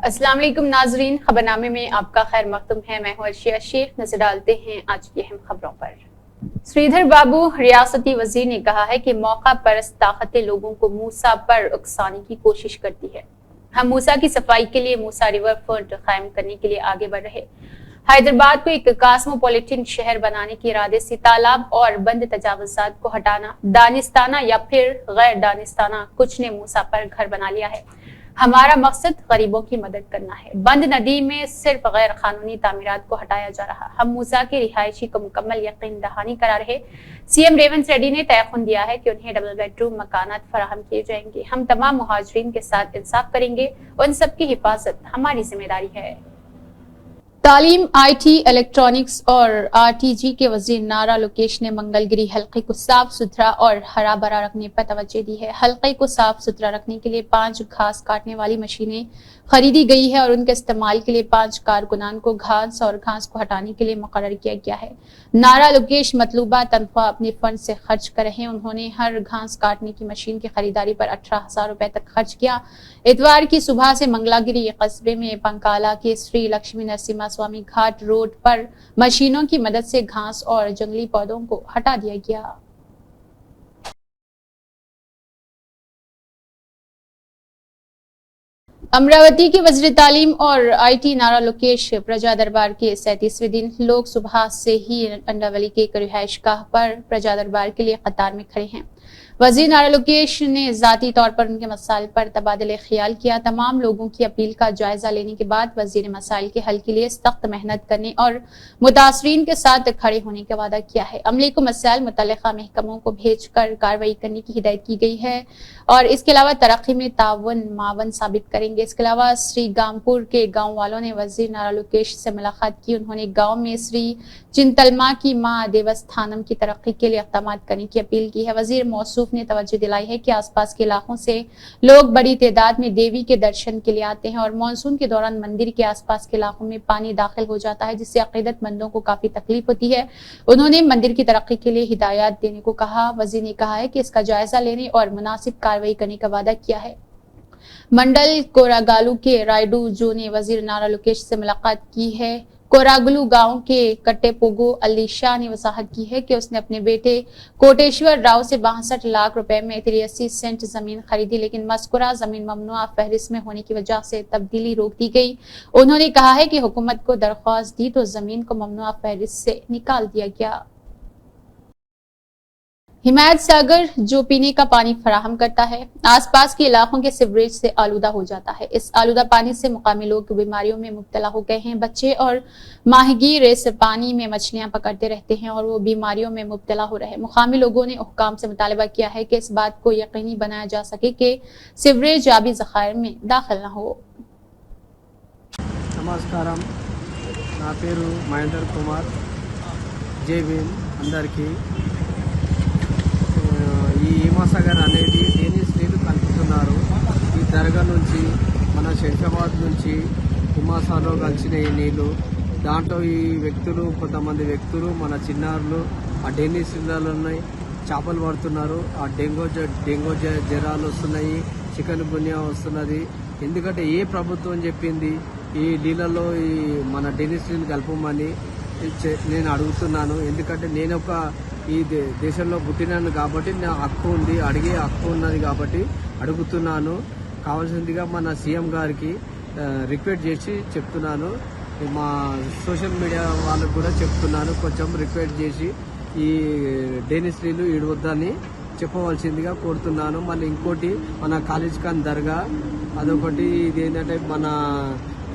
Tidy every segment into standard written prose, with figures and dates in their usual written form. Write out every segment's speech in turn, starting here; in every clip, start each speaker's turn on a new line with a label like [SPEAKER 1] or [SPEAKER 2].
[SPEAKER 1] अस्सलाम वालेकुम नाजरीन, खबरनामे में आपका खैर मकदूम है। मैं हूं अर्शिया शेख। नजर डालते हैं आज की अहम खबरों पर। श्रीधर बाबू रियासती वजीर ने कहा है कि मौका परस्त ताकतें लोगों को मूसा पर उकसाने की कोशिश करती है। हम मूसा की सफाई के लिए मूसा रिवर फ्रंट कायम करने के लिए आगे बढ़ रहे। हैदराबाद को एक कॉस्मोपॉलिटन शहर बनाने के इरादे से तालाब और बंद तजावुजात को हटाना, दानिस्ताना या फिर गैर दानिस्ताना कुछ ने मूसा पर घर बना लिया है। हमारा मकसद गरीबों की मदद करना है। बंद नदी में सिर्फ गैर कानूनी तामीरात को हटाया जा रहा। हम मूसा की रिहायशी को मुकम्मल यकीन दहानी करा रहे। सीएम रेवंत रेड्डी ने तयखुन दिया है कि उन्हें डबल बेडरूम मकानात फराहम किए जाएंगे। हम तमाम मुहाजिरीन के साथ इंसाफ करेंगे। उन सबकी हिफाजत हमारी जिम्मेदारी है। तालीम, आईटी, इलेक्ट्रॉनिक्स और आरटीजी के वजीर नारा लोकेश ने मंगलगिरी हल्के को साफ सुथरा और हरा भरा रखने पर तवज्जो दी है। हल्के को साफ सुथरा रखने के लिए 5 घास काटने वाली मशीनें खरीदी गई है और उनके इस्तेमाल के लिए 5 कारकुनान को घास को हटाने के लिए मुकर्रर किया गया है। नारा लोकेश मतलूबा तनख्वाह अपने फंड से खर्च कर रहे हैं। उन्होंने हर घास काटने की मशीन की खरीदारी पर 18,000 रुपए तक खर्च किया। इतवार की सुबह से मंगलागिरी कस्बे में पंकाला के श्री लक्ष्मी नरसिम्हा स्वामी घाट रोड पर मशीनों की मदद से घास और जंगली पौधों को हटा दिया गया। अमरावती के वज़ीर तालीम और आईटी नारा लोकेश प्रजा दरबार के 37वें दिन लोग सुबह से ही अंडावली के एक रिहाइश गाह पर प्रजा दरबार के लिए कतार में खड़े हैं। वजीर नारा लोकेश ने जाती तौर पर उनके मसाइल पर तबादले ख्याल किया। तमाम लोगों की अपील का जायजा लेने के बाद वजीर ने मसाइल के हल के लिए सख्त मेहनत करने और मुतासरीन के साथ खड़े होने का वादा किया है। अमले को मसाइल मुतल्लिका महकमों को भेजकर कार्रवाई करने की हिदायत की गई है और इसके अलावा तरक्की में मावन साबित करेंगे। इसके अलावा श्री गामपुर के गाँव वालों ने वजीर नारा लोकेश से मुलाकात की। उन्होंने गाँव में श्री चिंतलमा की माँ देवस्थानम की तरक्की के लिए इक़दाम करने की अपील की है। वजीर मौसूफ ने तवज्जो दिलाई है कि आसपास के इलाकों से लोग बड़ी तादाद में देवी के दर्शन के लिए आते हैं और मानसून के दौरान मंदिर के आसपास के इलाकों में पानी दाखिल हो जाता है, जिससे अकीदतमंदों को काफी तकलीफ होती है। उन्होंने मंदिर की तरक्की के लिए हिदायत देने को कहा। वजीर ने कहा है कि इसका जायजा लेने और मुनासिब कार्रवाई करने का वादा किया है। मंडल कोरागालू के रायडू जो ने वजीर नारा लोकेश से मुलाकात की है। कोरागलू गांव के कट्टेपोगो अली शाह ने वजाहत की है कि उसने अपने बेटे कोटेश्वर राव से 62 लाख रुपए में 83 सेंट जमीन खरीदी, लेकिन मज़कूरा जमीन ममनुआ फहरिस्त में होने की वजह से तब्दीली रोक दी गई। उन्होंने कहा है कि हुकूमत को दरख्वास्त दी तो जमीन को ममनुआ फहरिस्त से निकाल दिया गया। हिमायत सागर जो पीने का पानी फराहम करता है, आसपास के इलाकों के सीवरेज से आलूदा हो जाता है। इस आलूदा पानी से मुकामी लोग बीमारियों में मुब्तला हो गए हैं। बच्चे और माहीगीर इस पानी में मछलियां पकड़ते रहते हैं और वो बीमारियों में मुब्तला हो रहे हैं। मुकामी लोगों ने हुक्काम से मुतालबा किया है कि इस बात को यकीनी बनाया जा सके कि सीवरेज आबी ज़खायर में दाखिल न हो।
[SPEAKER 2] नमस्कारम, ना पेरू महेंद्र कुमार। जय भीम अंदरिकी। ఈ హిమాసాగర్ అనేది డేనిస్ నీళ్ళు కలుపుతున్నారు. ఈ దర్గా నుంచి మన శంషాబాద్ నుంచి హిమాసాలో కలిసిన ఈ నీళ్లు, దాంట్లో ఈ వ్యక్తులు కొంతమంది వ్యక్తులు మన చిన్నారులు ఆ డేనిస్ నీళ్ళలోనే చేపలు పడుతున్నారు. ఆ డెంగూ జ్వరాలు వస్తున్నాయి, చికెన్ గున్యా వస్తున్నది. ఎందుకంటే ఏ ప్రభుత్వం చెప్పింది ఈ నీళ్ళలో ఈ మన డేనిస్ నీళ్ళు కలపమని నేను అడుగుతున్నాను. ఎందుకంటే నేను ఒక ఈ దేశంలో పుట్టినాను కాబట్టి నా హక్కు ఉంది, అడిగే హక్కు ఉన్నది కాబట్టి అడుగుతున్నాను. కావాల్సిందిగా మన సీఎం గారికి రిక్వెస్ట్ చేసి చెప్తున్నాను. మా సోషల్ మీడియా వాళ్ళకు కూడా చెప్తున్నాను, కొంచెం రిక్వెస్ట్ చేసి ఈ డేనిస్ నీళ్ళు ఈడవద్దని చెప్పవలసిందిగా కోరుతున్నాను. మళ్ళీ ఇంకోటి మన కాలేజ్ ఖాన్ దర్గా అదొకటి. ఇది ఏంటంటే మన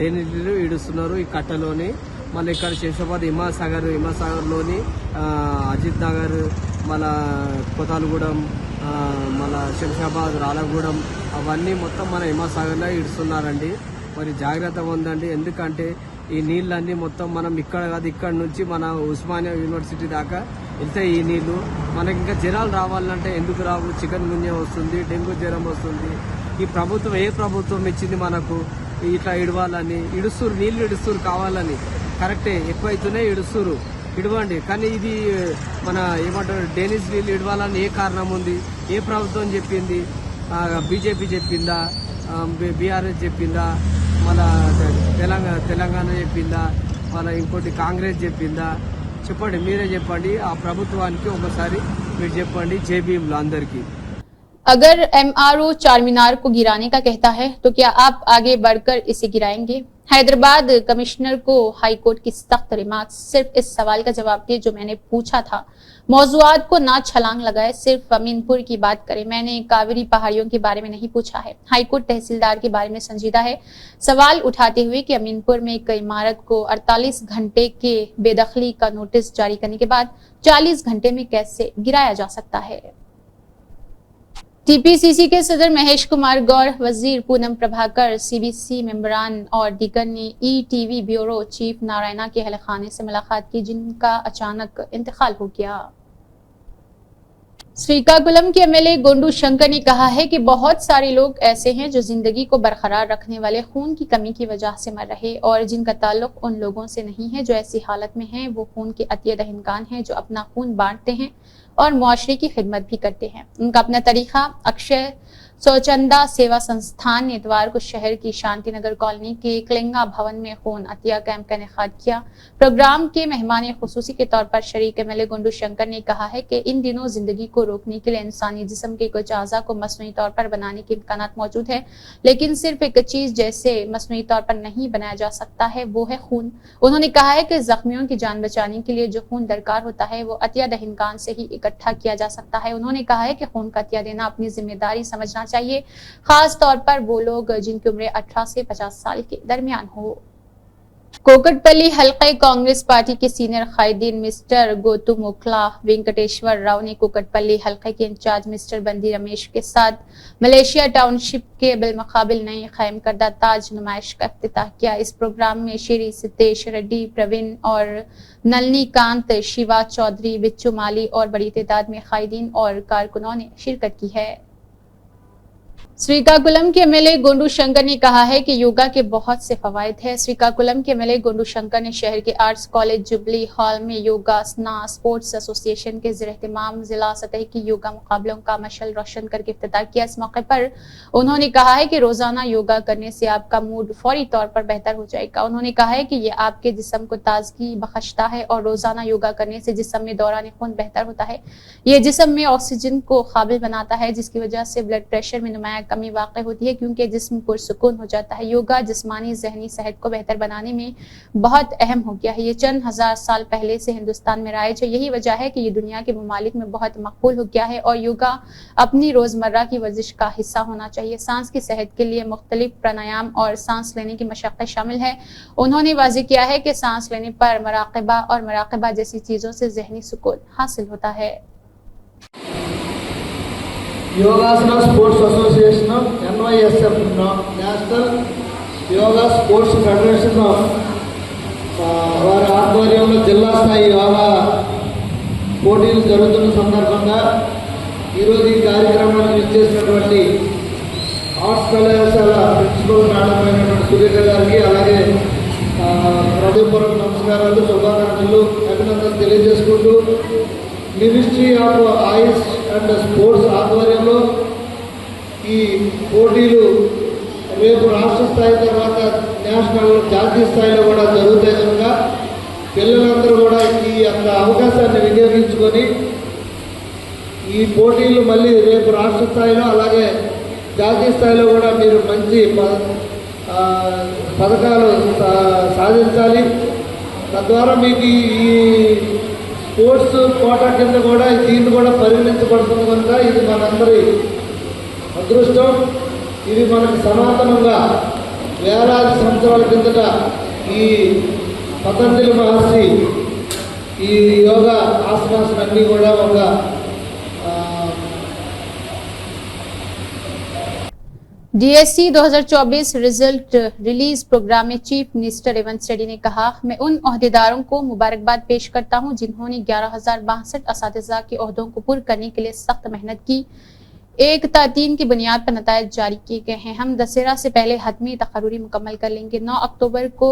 [SPEAKER 2] డేనిస్ నీళ్ళు ఈడుస్తున్నారు ఈ కట్టలోని. మళ్ళీ ఇక్కడ శంషాబాద్ హిమాసాగర్లోని అజిత్ నగర్, మళ్ళా కొతాలగూడెం, మళ్ళా శంషాబాద్, రాలగూడెం అవన్నీ మొత్తం మన హిమాసాగర్లో ఇడుస్తున్నారండి. మరి జాగ్రత్తగా ఉందండి. ఎందుకంటే ఈ నీళ్ళన్నీ మొత్తం మనం ఇక్కడ కాదు, ఇక్కడ నుంచి మన ఉస్మానియా యూనివర్సిటీ దాకా వెళ్తాయి ఈ నీళ్లు. మనకి ఇంకా జ్వరాలు రావాలంటే ఎందుకు రావు? చికెన్ గున్యా వస్తుంది, డెంగ్యూ జ్వరం వస్తుంది. ఈ ప్రభుత్వం ఏ ప్రభుత్వం ఇచ్చింది మనకు ఇట్లా ఇడవాలని? ఇడుస్తురు, నీళ్లు ఇడుస్తురు కావాలని, కరెక్టే, ఎక్కువైతున్నాయి ఇడుస్తురు, ఇడవండి. కానీ ఇది మన ఏమంటారు డేనిస్ నీళ్ళు ఇడవాలని ఏ కారణం ఉంది? ఏ ప్రభుత్వం చెప్పింది? బీజేపీ చెప్పిందా? బీఆర్ఎస్ చెప్పిందా? మన తెలంగాణ చెప్పిందా, మన ఇంకోటి కాంగ్రెస్ చెప్పిందా? చెప్పండి, మీరే చెప్పండి. ఆ ప్రభుత్వానికి ఒకసారి మీరు చెప్పండి, జై భీమ్లు అందరికీ.
[SPEAKER 1] अगर MRO चारमीनार को गिराने का कहता है तो क्या आप आगे बढ़कर इसे गिराएंगे? हैदराबाद कमिश्नर को हाईकोर्ट की सख्त रिमार्क। सिर्फ इस सवाल का जवाब दिए जो मैंने पूछा था, मौजूआत को ना छलांग लगाए, सिर्फ अमीनपुर की बात करें। मैंने कावेरी पहाड़ियों के बारे में नहीं पूछा है। हाईकोर्ट तहसीलदार के बारे में संजीदा है। सवाल उठाते हुए कि अमीनपुर में एक इमारत को 48 घंटे के बेदखली का नोटिस जारी करने के बाद 40 घंटे में कैसे गिराया जा सकता है। टीपीसीसी के सदर महेश कुमार गौर, वजीर पूनम प्रभाकर, सीबीसी मेंबरान और दीगर ने ईटीवी ब्यूरो चीफ नारायणा के अहलखाने से मुलाकात की, जिनका अचानक इंतकाल हो गया। श्रीकाकुलम के एमएलए गोंडू शंकर ने कहा है कि बहुत सारे लोग ऐसे हैं जो जिंदगी को बरकरार रखने वाले खून की कमी की वजह से मर रहे, और जिनका ताल्लुक उन लोगों से नहीं है जो ऐसी हालत में हैं। वो खून के अतिय दहिनकान हैं जो अपना खून बांटते हैं और मुआशरे की खिदमत भी करते हैं। उनका अपना तरीका अक्षय स्वच्छंदा सेवा संस्थान ने इतवार को शहर की शांति नगर कॉलोनी के क्लिंगा भवन में खून अतिया कैंप का इनेकाद किया। प्रोग्राम के मेहमान खुसूसी के तौर पर शरीक एमएलए गोंडू शंकर ने कहा है कि इन दिनों जिंदगी को रोकने के लिए इंसानी जिस्म के कुछ अज़ा को मसनूई तौर पर बनाने के इम्कानात मौजूद है, लेकिन सिर्फ एक चीज जैसे मसनूई तौर पर नहीं बनाया जा सकता है, वो है खून। उन्होंने कहा है कि जख्मियों की जान बचाने के लिए जो खून दरकार होता है वो अतिया दहिनकान से ही इकट्ठा किया जा सकता है। उन्होंने कहा है कि खून का अतिया देना अपनी जिम्मेदारी समझना चाहिए, खास तौर पर वो लोग जिनकी उम्र 18 से 50 साल के दरमियान हो। कोकटपल्ली हल्के कांग्रेस पार्टी के सीनियर कायदीन मिस्टर गोतु मोखला वेंकटेश्वर राव ने कोकटपल्ली हल्के के इंचार्ज मिस्टर बंदी रमेश के साथ मलेशिया टाउनशिप के बिलमुकाबिल नई कायम करदा ताज नुमाइश का इफ्तिताह किया। इस प्रोग्राम में श्री सितेश रेड्डी, प्रवीण और नलनी कांत, शिवा चौधरी, बिच्चू माली और बड़ी तादाद में कायदीन और कारकुनों ने शिरकत की है। श्रीकाकुलम के एमएलए गोंडू शंकर ने कहा है कि योगा के बहुत से फवायद है। श्रीकाकुलम के एमएलए गोंडू शंकर ने शहर के आर्ट्स कॉलेज जुबली हॉल में योगा स्ना स्पोर्ट्स एसोसिएशन के ज़ेर-ए-एहतमाम जिला सतह की योगा मुकाबलों का मशल रोशन करके इफ्तिताह किया। इस मौके पर उन्होंने कहा है कि रोजाना योगा करने से आपका मूड फौरी तौर पर बेहतर हो जाएगा। उन्होंने कहा है कि यह आपके जिस्म को ताजगी बख्शता है और रोजाना योगा करने से जिस्म में दौरान खून बेहतर होता है। यह जिस्म में ऑक्सीजन को काबिल बनाता है, जिसकी वजह से ब्लड प्रेशर में नुमाया कमी वाक़ होती है, क्योंकि जिस्म पुरसुकून हो जाता है। योगा जिस्मानी ज़हनी सेहत को बेहतर बनाने में बहुत अहम हो गया है। ये चंद हजार साल पहले से हिंदुस्तान में राइज है। यही वजह है कि ये दुनिया के ममालिक में बहुत मकबूल हो गया है और योगा अपनी रोजमर्रा की वर्जिश का हिस्सा होना चाहिए। सांस की सेहत के लिए मुख्तलिफ प्राणायाम और सांस लेने की मशक्क़त शामिल है। उन्होंने वाज़ेह किया है कि सांस लेने पर मराक़बा और मराक़बा जैसी चीजों से ज़हनी सुकून हासिल होता है।
[SPEAKER 3] Yogasana sports association NYSF national yoga sports federation వారి ఆధ్వర్యంలో జిల్లా స్థాయి యోగా పోటీలు జరుగుతున్న సందర్భంగా ఈరోజు ఈ కార్యక్రమానికి ఇచ్చేసినటువంటి ఆర్ట్స్ కళాశాల ప్రిన్సిపల్ మేడం అయినటువంటి సురేఖ గారికి అలాగే హృదయపూర్వక నమస్కారాలు, శుభాకాంక్షలు, అభినందనలు తెలియజేసుకుంటూ ministry of Ayush and sports ఆధ్వర్యంలో ఈ పోటీలు రేపు రాష్ట్ర స్థాయి తర్వాత నేషనల్ జాతీయ స్థాయిలో కూడా జరుగుతాయి కనుక పిల్లలందరూ కూడా ఈ యొక్క అవకాశాన్ని వినియోగించుకొని ఈ పోటీలు మళ్ళీ రేపు రాష్ట్ర స్థాయిలో అలాగే జాతీయ స్థాయిలో కూడా మీరు మంచి పథకాలు సాధించాలి. తద్వారా మీకు ఈ స్పోర్ట్స్ కోటా కింద కూడా దీన్ని కూడా పరిగణించబడుతుంది కనుక ఇది మనందరి అదృష్టం. ఇది మనకు సనాతనంగా వేలాది సంవత్సరాల కిందట ఈ పతంజలి మహర్షి ఈ యోగా ఆసనాసనన్నీ కూడా ఒక
[SPEAKER 1] DSC 2024 रिजल्ट रिलीज प्रोग्राम में चीफ मिनिस्टर रेवंत रेड्डी ने कहा, मैं उन ओहदेदारों को मुबारकबाद पेश करता हूं जिन्होंने 11,062 असातिज़ा के ओहदों को पूरा करने के लिए सख्त मेहनत की। 1/3 की बुनियाद पर नतायज जारी किए गए हैं। हम दशहरा से पहले हतमी तकर्री मुकम्मल कर लेंगे। 9 अक्टूबर को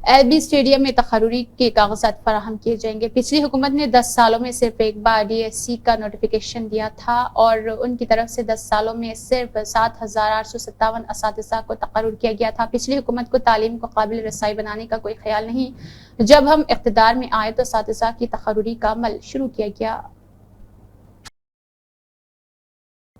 [SPEAKER 1] LB स्टेडियम में तकर्री के कागजात फराहम किए जाएंगे। पिछली हुकूमत ने 10 सालों में सिर्फ एक बार DSC का नोटिफिकेशन दिया था और उनकी तरफ से 10 सालों में सिर्फ 7,857 असातिज़ा को तकर्रुर किया गया था। पिछली हुकूमत को तालीम को काबिल रसाई बनाने का कोई ख्याल नहीं। जब हम इख्तिदार में आए तो असातिज़ा की तकर्रुरी का अमल शुरू किया गया।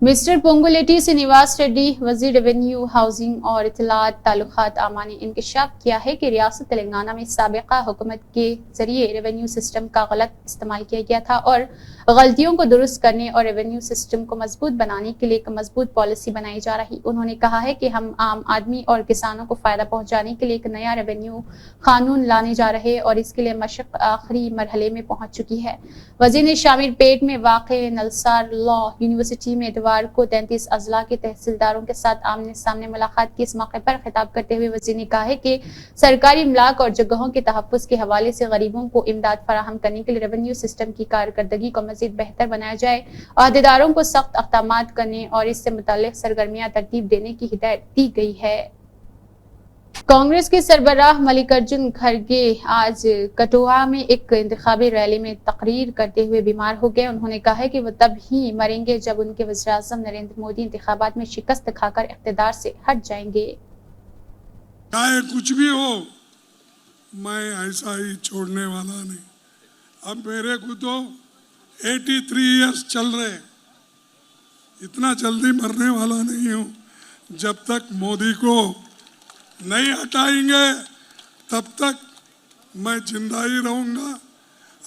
[SPEAKER 1] मिस्टर पोंगुलेटी श्रीनिवास रेड्डी वजीर रेवेन्यू हाउसिंग और इत्तलात ताल्लुकात आमा ने इंकशाफ किया है कि रियासत तेलंगाना में साबिका हुकूमत के जरिए रेवेन्यू सिस्टम का गलत इस्तेमाल किया गया था और गलतियों को दुरुस्त करने और रेवेन्यू सिस्टम को मजबूत बनाने के लिए एक मजबूत पॉलिसी बनाई जा रही। उन्होंने कहा है कि हम आम आदमी और किसानों को फायदा पहुंचाने के लिए एक नया रेवेन्यू कानून लाने जा रहे और इसके लिए मशक आखिरी मरहले में पहुंच चुकी है। वजीर ने शामिर पेट में वाक़े नलसार लॉ यूनिवर्सिटी में को 33 अजला के तहसीलदारों के साथ आमने सामने मुलाकात की। इस मौके पर खिताब करते हुए वज़ीर ने कहा है कि सरकारी इमलाक और जगहों के तहफ़्फ़ुज़ के हवाले से गरीबों को इमदाद फराहम करने के लिए रेवेन्यू सिस्टम की कारकर्दगी को मज़ीद बेहतर बनाया जाए। अहदेदारों को सख्त अक़दामात करने और इससे मुताल्लिक़ सरगर्मियां तरतीब देने की हिदायत दी गई है। कांग्रेस के सरबराह मल्लिकार्जुन खड़गे आज कठुआ में एक इंतखाबी रैली में तकरीर करते हुए बीमार हो गए। उन्होंने कहा है कि वो तब ही मरेंगे जब उनके वज़ीर-ए-आज़म नरेंद्र मोदी इंतखाबात में शिकस्त खाकर इख्तिदार से हट जाएंगे।
[SPEAKER 4] चाहे कुछ भी हो, मैं ऐसा ही छोड़ने वाला नहीं। अब मेरे को तो 83 इयर्स चल रहे, इतना जल्दी मरने वाला नहीं हूँ। जब तक मोदी को नहीं हटाएंगे तब तक मैं जिंदा ही रहूंगा,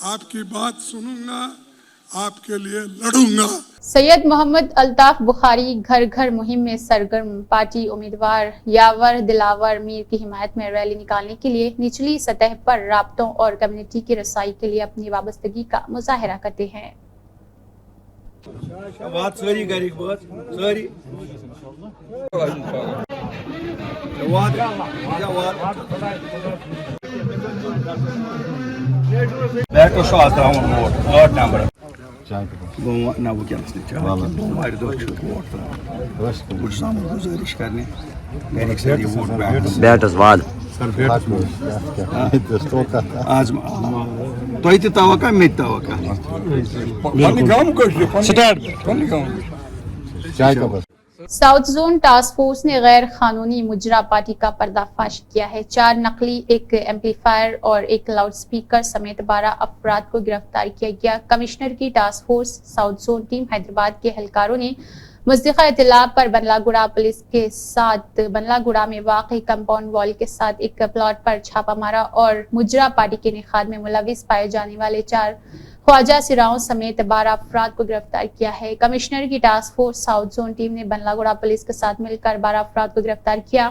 [SPEAKER 4] आपकी बात सुनूंगा, आपके लिए लड़ूंगा।
[SPEAKER 1] सैयद मोहम्मद अल्ताफ बुखारी घर घर मुहिम में सरगर्म। पार्टी उम्मीदवार यावर दिलावर मीर की हिमायत में रैली निकालने के लिए निचली सतह पर राब्तों और कम्युनिटी की रसाई के लिए अपनी वाबस्तगी का मुजाहरा करते हैं। साउथ जोन टास्क फोर्स ने गैर कानूनी मुजरा पार्टी का पर्दाफाश किया है। 4 नकली, एक एम्पलीफायर और एक लाउड स्पीकर समेत 12 अफराद को गिरफ्तार किया गया। कमिश्नर की task force south zone team Hyderabad के एहलकारों ने मुस्तक़ा इत्तला पर बंदलागुड़ा पुलिस के साथ बंदलागुड़ा में वाक़ई कंपाउंड वॉल के साथ एक प्लॉट पर छापा मारा और मुजरा पार्टी के इनेकाद में मुलविस पाए जाने वाले 4 ख्वाजा सिराओं समेत 12 अफराद को गिरफ्तार किया है। कमिश्नर की task force south zone team ने बंदलागुड़ा पुलिस के साथ मिलकर 12 अफराद को गिरफ्तार किया।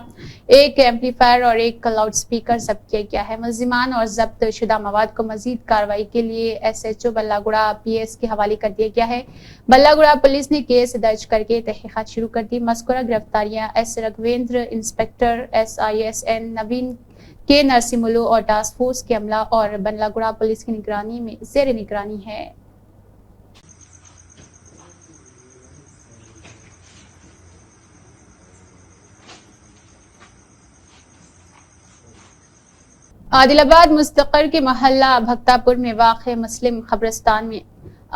[SPEAKER 1] एक एम्पलीफायर और एक लाउड स्पीकर जब्त किया गया है। मुलजिमान और जब्त शुदा मवाद को मजीद कार्रवाई के लिए SHO बल्लागुड़ा PS के हवाले कर दिया गया है। बल्लागुड़ा पुलिस ने केस दर्ज करके तहकीकात शुरू कर दी। मज़कूरा गिरफ्तारियां S रघवेंद्र, इंस्पेक्टर SISN नवीन के नरसिमुलु और टास्क फोर्स के अमला और बंदलागुड़ा पुलिस की निगरानी में ज़ेर निगरानी है। आदिलाबाद मुस्तकर के मोहल्ला भक्तापुर में वाक़े मुस्लिम कब्रिस्तान में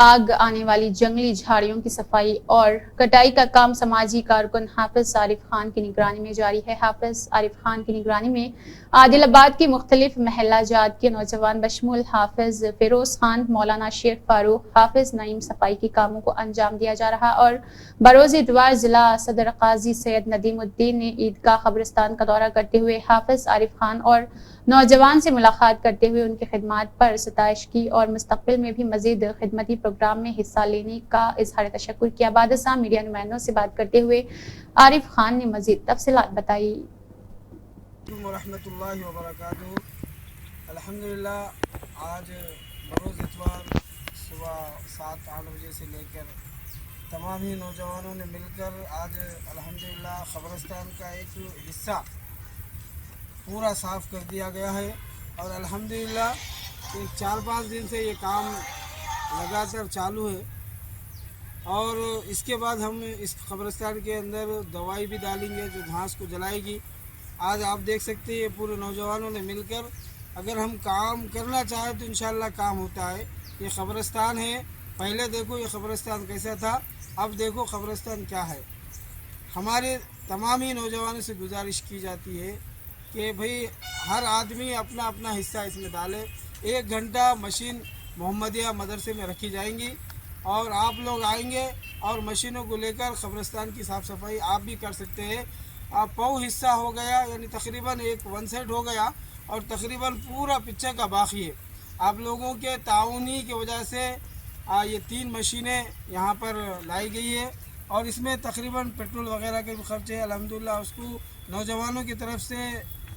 [SPEAKER 1] आग आने वाली जंगली झाड़ियों की सफाई और कटाई का काम समाजी कारकुन हाफिज आरिफ खान की निगरानी में जारी है। हाफिज आरिफ खान की निगरानी में आदिलाबाद की मुख्तलिफ महल्ला जात के नौजवान बशमूल हाफिज फिरोज खान, मौलाना शेख फारूक, हाफिज नईम सफाई के कामों को अंजाम दिया जा रहा और बरोज इतवार जिला सदर काजी सैयद नदीमुद्दीन ने ईदगाह कब्रिस्तान का दौरा करते हुए हाफिज आरिफ खान और नौजवान से मुलाकात करते हुए उनकी खिदमत पर सताइश की और मुस्तकबिल में भी मजीद खिदमती प्रोग्राम में हिस्सा लेने का इजहार तशक्कुर किया। बाद मीडिया नुमाइंदों से बात करते हुए आरिफ खान ने मजीद तफसीलात बताई।
[SPEAKER 2] रहमतुल्लाहि व बरकातहू। अल्हम्दुलिल्लाह आज बरोज़ इतवार सुबह 7-8 बजे से लेकर तमाम ही नौजवानों ने मिलकर आज अल्हम्दुलिल्लाह कब्रिस्तान का एक हिस्सा पूरा साफ़ कर दिया गया है और अल्हम्दुलिल्लाह 4-5 दिन से ये काम लगातार चालू है और इसके बाद हम इस कब्रिस्तान के अंदर दवाई भी डालेंगे जो घास को जलाएगी
[SPEAKER 5] आज आप देख सकते हैं पूरे नौजवानों ने मिलकर अगर हम काम करना चाहें तो इंशाल्लाह काम होता है। ये क़ब्रिस्तान है, पहले देखो ये क़ब्रिस्तान कैसा था, अब देखो क़ब्रिस्तान क्या है। हमारे तमाम ही नौजवानों से गुजारिश की जाती है कि भाई हर आदमी अपना अपना हिस्सा इसमें डाले। 1 घंटा मशीन मोहम्मदिया मदरसे में रखी जाएंगी और आप लोग आएंगे और मशीनों को लेकर क़ब्रिस्तान की साफ़ सफाई आप भी कर सकते हैं। आप पौ हिस्सा हो गया, यानी तकरीबन एक 1 साइड हो गया और तकरीबन पूरा पिक्चर का बाकी है। आप लोगों के ताउनी की वजह से ये 3 मशीनें यहाँ पर लाई गई है और इसमें तकरीबन पेट्रोल वगैरह के भी खर्चे है, अल्हम्दुलिल्लाह उसको नौजवानों की तरफ से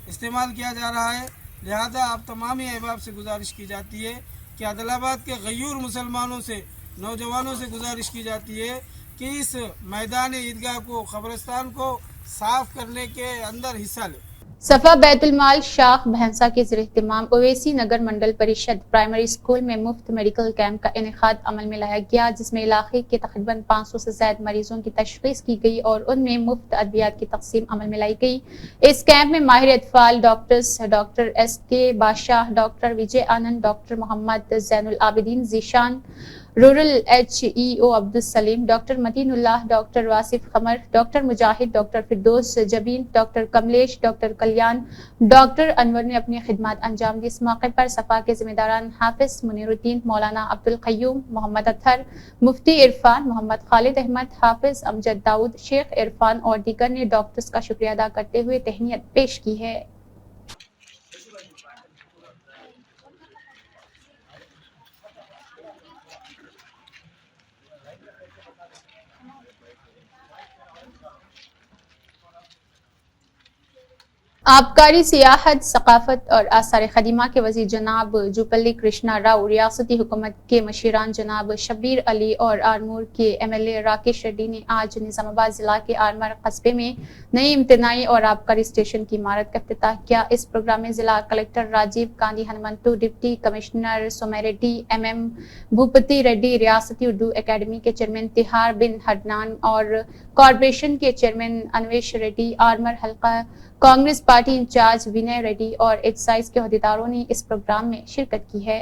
[SPEAKER 5] इस्तेमाल किया जा रहा है। लिहाजा आप तमाम ही अहबाब से गुजारिश की जाती है कि आदिलाबाद के गयूर मुसलमानों से, नौजवानों से गुजारिश की जाती है कि इस मैदान ईदगाह को, क़ब्रिस्तान को साफ़ करने के अंदर हिस्सा लें।
[SPEAKER 1] सफ़ा बैतुल माल शाख भैंसा के ज़ेर-ए-इत्तिमाम ओवैसी नगर मंडल परिषद प्राइमरी स्कूल में मुफ्त मेडिकल कैंप का इनेकाद अमल में लाया गया, जिसमें इलाके के तकरीबन 500 से ज़ायद मरीजों की तशख़ीस की गई और उनमें मुफ्त अद्वियात की तक़सीम अमल में लाई गई। इस कैंप में माहिर अतफ़ाल doctors doctor SK Badshah, doctor Vijay Anand, doctor Mohammad Zainul Abideen Zeeshan, rural HEO Abdul Saleem, doctor Matinullah, doctor Wasif Qamar, doctor Mujahid, doctor Firdaus Jabeen, doctor Kamlesh, doctor Kalyan, doctor Anwar ने अपनी खिदमत अंजाम दी। इस मौके पर सफ़ा के ज़िम्मेदारान हाफिज मुनीरुद्दीन, मौलाना अब्दुल क़य्यूम, मोहम्मद अतहर, मुफ्ती इरफान, मोहम्मद खालिद अहमद, हाफिज अमजद दाऊद, शेख इरफान और दीगर ने डॉक्टर्स का शुक्रिया अदा करते हुए तहनीत पेश की है। आबकारी, सियाहत, सकाफत और आसार खदीमा के वज़ीर जनाब जुपल्ली कृष्णा राव, रियासती हुकूमत के मशीरान जनाब शब्बीर अली और आरमूर के MLA राकेश रेड्डी ने आज निज़ामाबाद ज़िला के आरमर कस्बे में नई इम्तनाई और आबकारी स्टेशन की इमारत का इफ्तिताह किया। इस प्रोग्राम में ज़िला collector Rajiv Gandhi Hanumanthu, deputy commissioner Somaiah Reddy, MM Bhupathi Reddy, रियासती उर्दू अकेडमी के चेयरमैन तिहार बिन हडनान और कॉरपोरेशन के चेयरमैन अनवेश रेड्डी, आरमर हल्का कांग्रेस पार्टी इंचार्ज विनय रेड्डी और एक्साइज के अहदेदारों ने इस प्रोग्राम में शिरकत की है।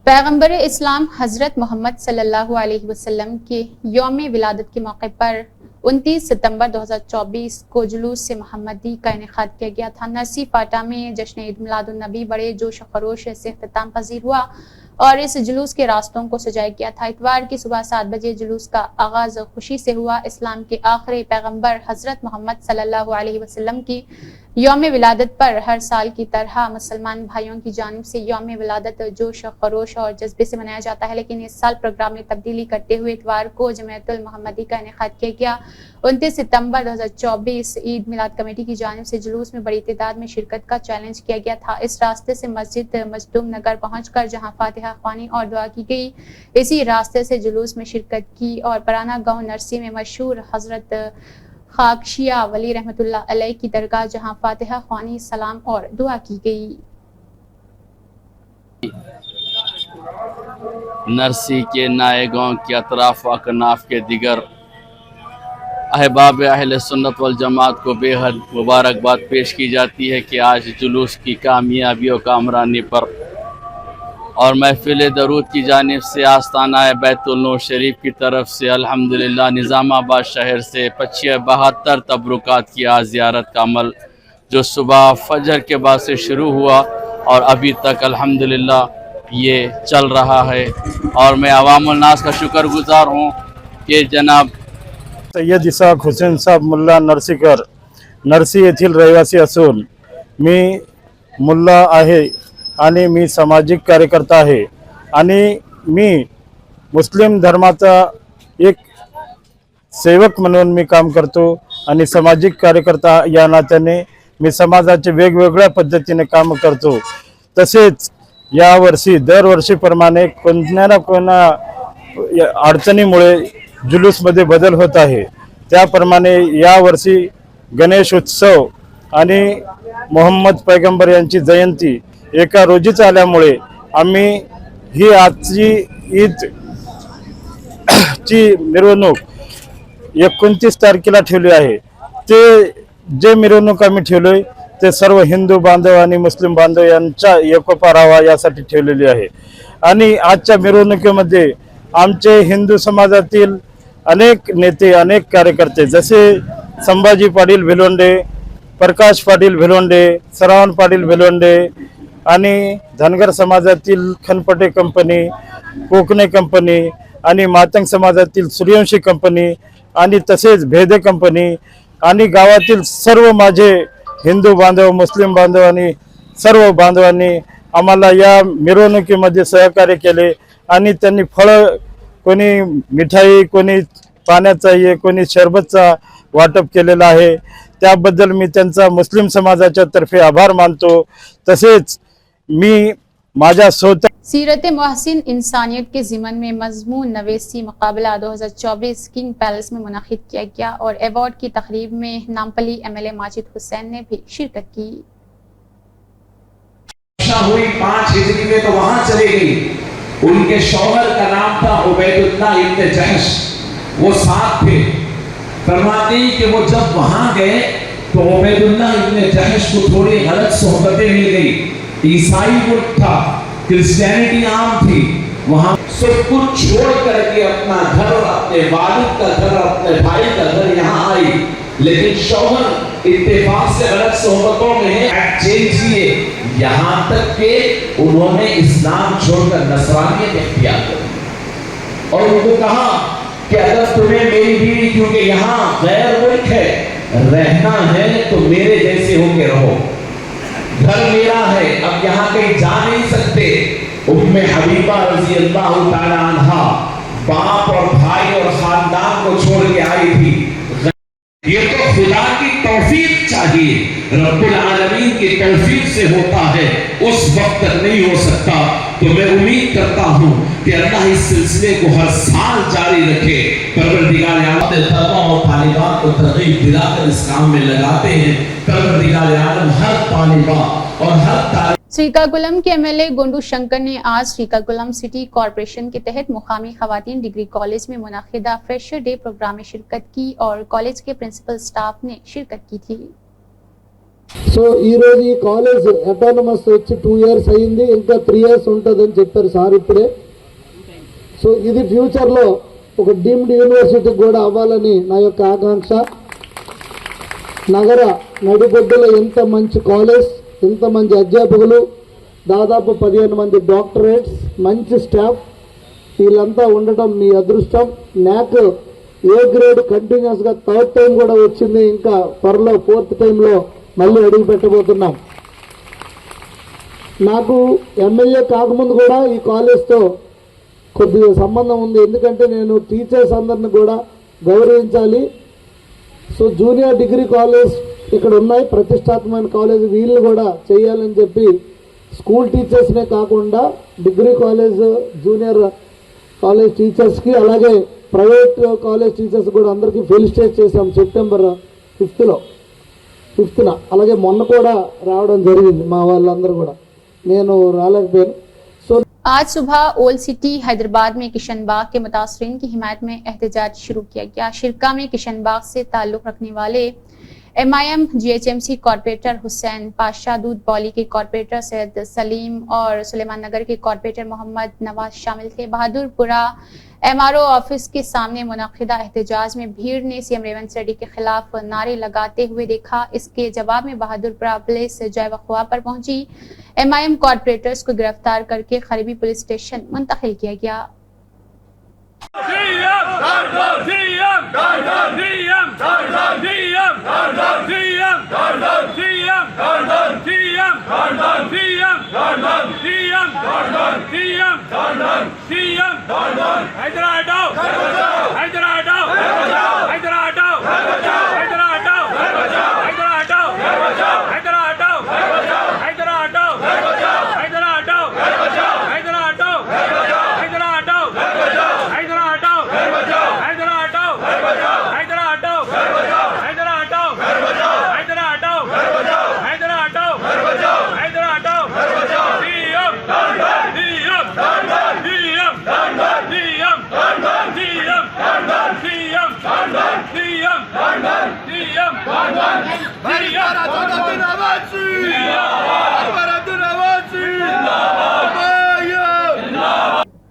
[SPEAKER 1] पैगंबर इस्लाम हजरत मोहम्मद सल्लल्लाहु अलैहि वसल्लम के यौम विलादत के मौके पर 29 सितंबर 2024 को जुलूस से मोहम्मदी का इनेकाद किया गया था। नरसी फाटा में जश्न ईद मिलादुन नबी बड़े जोश खरोश से इख्तिताम पजीर हुआ और इस जुलूस के रास्तों को सजाया गया था। इतवार की सुबह 7 बजे जुलूस का आगाज खुशी से हुआ। इस्लाम के आखिरी पैगंबर हजरत मोहम्मद सल्लल्लाहु अलैहि वसल्लम की यौम विलादत पर हर साल की तरह मुसलमान भाइयों की जानिब से यौम विलादत जोश खरोश और जज्बे से मनाया जाता है, लेकिन इस साल प्रोग्राम में तब्दीली करते हुए इतवार को जमायतुल मोहम्मदी का इनेकाद किया गया। 29 सितंबर 2024 ईद मिलाद कमेटी की जानिब से जुलूस में बड़ी तादाद में शिरकत का चैलेंज किया गया था। इस रास्ते से मस्जिद मजदूम नगर पहुंचकर जहां फातिहा ख्वानी और दुआ की गई, इसी रास्ते से जुलूस में शिरकत की और पराना गांव नरसी में मशहूर हजरत खाकशिया वली रहमतुल्लाह अलैह की दरगाह जहां फातिहा ख्वानी, सलाम और दुआ की गई।
[SPEAKER 6] नरसी के नाए गाँव के अतराफ व अकनाफ के दिगर अहबाब अहले सुन्नत वल जमात को बेहद मुबारकबाद पेश की जाती है कि आज जुलूस की कामयाबियों का अमरानी पर और महफिल दरूद की जानिब से आस्ताना बैतुल नूर शरीफ की तरफ से अल्हम्दुलिल्लाह निज़ामाबाद शहर से 72 तबरुकात की आज ज़ियारत का अमल जो सुबह फजर के बाद से शुरू हुआ और अभी तक अल्हम्दुलिल्लाह ये चल रहा है। और मैं अवामुल नास का शुक्रगुजार हूँ कि जनाब
[SPEAKER 7] सय्यद इसाक हुसेन साहब मुल्ला नरसीकर नरसी येथील रहिवासी असून मी मुल्ला आहे आणि मी सामाजिक कार्यकर्ता आहे आणि मी मुस्लिम धर्माचा एक सेवक म्हणून मी काम करतो आणि सामाजिक कार्यकर्ता या नात्याने मी समाजाचे वेगवेगळ्या पद्धतीने काम करतो। तसेच या वर्षी दरवर्षीप्रमाणे कोणत्या ना कोणा अडचणीमुळे जुलूसमध्ये बदल होत आहे। त्याप्रमाणे यावर्षी गणेश उत्सव आणि मोहम्मद पैगंबर यांची जयंती एका रोजीच आल्यामुळे आम्ही ही आजची ईद ची मिरवणूक 29 तारखेला ठेवली आहे। ते जे मिरवणूक आम्ही ठेवलोय ते सर्व हिंदू बांधव आणि मुस्लिम बांधव यांचा एकोपा राहावा यासाठी ठेवलेली आहे. आणि आजच्या मिरवणुकीमध्ये आमचे हिंदू समाजातील अनेक नेते, अनेक कार्यकर्ते जसे संभाजी पाटील भिलोंडे, प्रकाश पाटील भिलोंडे, श्रावण पाटील भिलोंडे आणि धनगर समाजातील खनपटे कंपनी, कोकणे कंपनी आणि मातंग समाजातील सूर्यवंशी कंपनी आणि तसेच भेदे कंपनी आणि गावातील सर्व माझे हिंदू बांधव, मुस्लिम बांधव आणि सर्व बांधवांनी आम्हाला या मिरवणुकीमध्ये सहकार्य केले आणि त्यांनी फळं, कोणी मिठाई, कोणी पाण्याचा, कोणी शरबतचा वाटप केलेला आहे. त्याबद्दल मी त्यांचा मुस्लिम समाजाच्या तर्फे आभार मानतो. तसेच मी माझ्या स्वतः
[SPEAKER 1] सीरत मोहसिन इंसानियत के ज़िमन में मज़मून नवेसी मुकाबला 2024 किंग पैलेस में मुनक़िद किया गया और एवॉर्ड की तकरीब में नामपली MLA माजिद हुसैन ने भी शिरकत की.
[SPEAKER 8] हुई 5 हिजरी में तो वहां चले गई. उनके शौहर का नाम था उबैदुल्लाह इब्न जहश, वो साथ थे. फरमाते हैं कि वो जब वहां गए तो उबैदुल्लाह इब्न जहश को थोड़ी गलत सोहबतें मिल गई. ईसाई मुल्क था, क्रिश्चियनिटी आम थी. वहां सब कुछ छोड़ करके अपना घर, अपने वालिद का घर, अपने भाई का घर यहाँ आई. लेकिन शौहर इत्तेफाक से गलत सोहबतों में एक्सचेंज किए, यहाँ तक कि उन्होंने इस्लाम छोड़कर नसरानियत इख्तियार की और उनको कहा कि अगर तुम्हें मेरी बीवी, क्योंकि यहाँ गैर मुल्क है, रहना है तो मेरे जैसे होके रहो. घर मेरा है, अब यहाँ कहीं जा नहीं सकते. उम्मे हबीबा रज़ी अल्लाह ताला अन्हा बाप और भाई और खानदान को छोड़ के आई थी. ये तो खुदा की तौफीक चाहिए, रब्बुल आलमीन की तौफीक से होता है, उस वक्त तक नहीं हो सकता. तो मैं उम्मीद करता हूँ कि अल्लाह इस सिलसिले को हर साल जारी रखे. परवरदिगार आलम तलबा और तालिबात को तरगीब दिलाकर इस काम में लगाते हैं. परवरदिगार आलम हर तालिबा और हर
[SPEAKER 1] श्रीकाकुलम के MLA गोंडू शंकर ने आज श्रीकाकुलम सिटी कॉरपोरेशन के तहत मुकामी खवातीन डिग्री कॉलेज में मुनाकिदा फ्रेशर डे प्रोग्राम में शिरकत की और कॉलेज के प्रिंसिपल स्टाफ ने शिरकत की थी.
[SPEAKER 3] సో ఈరోజు ఈ కాలేజ్ అటానమస్ వచ్చి 2 years అయింది, ఇంకా 3 years ఉంటుందని చెప్పారు సార్ ఇప్పుడే. సో ఇది ఫ్యూచర్లో ఒక డీమ్డ్ యూనివర్సిటీ కూడా అవ్వాలని నా యొక్క ఆకాంక్ష. నగర నడిబొడ్డులో ఎంత మంచి కాలేజ్, ఎంత మంచి అధ్యాపకులు, దాదాపు 15 మంది డాక్టరేట్స్, మంచి స్టాఫ్, వీళ్ళంతా ఉండటం మీ అదృష్టం. NAC A గ్రేడ్ కంటిన్యూస్గా 3rd టైం కూడా వచ్చింది. ఇంకా త్వరలో 4th టైంలో మళ్ళీ అడుగు పెట్టబోతున్నాం. నాకు MLA కాకముందు కూడా ఈ కాలేజ్తో కొద్దిగా సంబంధం ఉంది, ఎందుకంటే నేను టీచర్స్ అందరిని కూడా గౌరవించాలి. సో జూనియర్ డిగ్రీ కాలేజ్ ఇక్కడ ఉన్నాయి, ప్రతిష్టాత్మకమైన కాలేజ్, వీళ్ళు కూడా చేయాలని చెప్పి స్కూల్ టీచర్స్నే కాకుండా డిగ్రీ కాలేజ్, జూనియర్ కాలేజ్ టీచర్స్కి, అలాగే ప్రైవేట్ కాలేజ్ టీచర్స్ కూడా అందరికీ ఫెలిసిటేట్ చేశాం September 5th. అలాగే మొన్న కూడా రావడం జరిగింది మా వాళ్ళందరూ కూడా, నేను రాలేకపోయాను.
[SPEAKER 1] आज सुबह ओल्ड सिटी हैदराबाद में किशन बाग के मुतासरीन की हिमायत में एहतजाज शुरू किया गया. शिरका में किशन बाग से ताल्लुक़ रखने वाले MIM GHMC corporator Hussain Pasha, दूध बौली के कॉर्पोरेटर सैयद सलीम और सुलेमान नगर के कॉर्पोरेटर मोहम्मद नवाज शामिल थे. बहादुरपुरा MRO ऑफिस के सामने मुनक़िदा एहतजाज में भीड़ ने CM रेवंत रेड्डी के खिलाफ नारे लगाते हुए देखा. इसके जवाब में बहादुरपुरा पुलिस जय वक़्वा पर पहुंची. MIM कॉर्पोरेटर्स को गिरफ्तार करके खरीबी पुलिस स्टेशन मुंतकिल किया गया.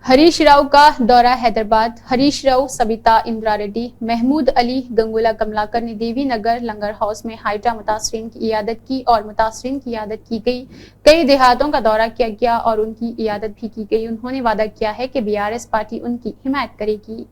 [SPEAKER 1] हरीश राव का दौरा हैदराबाद। हरीश राव, सबिता इंदिरा रेड्डी, महमूद अली, गंगूला कमलाकर ने देवी नगर लंगर हाउस में हाइड्रा मुतासरीन की इयादत की और मुतासरीन की इयादत की गई। कई देहातों का दौरा किया गया और उनकी इयादत भी की गई। उन्होंने वादा किया है कि बीआरएस पार्टी उनकी हिमायत करेगी।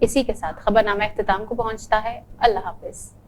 [SPEAKER 1] इसी के साथ खबरनामा इख्तिताम को पहुंचता है। अल्लाह हाफिज।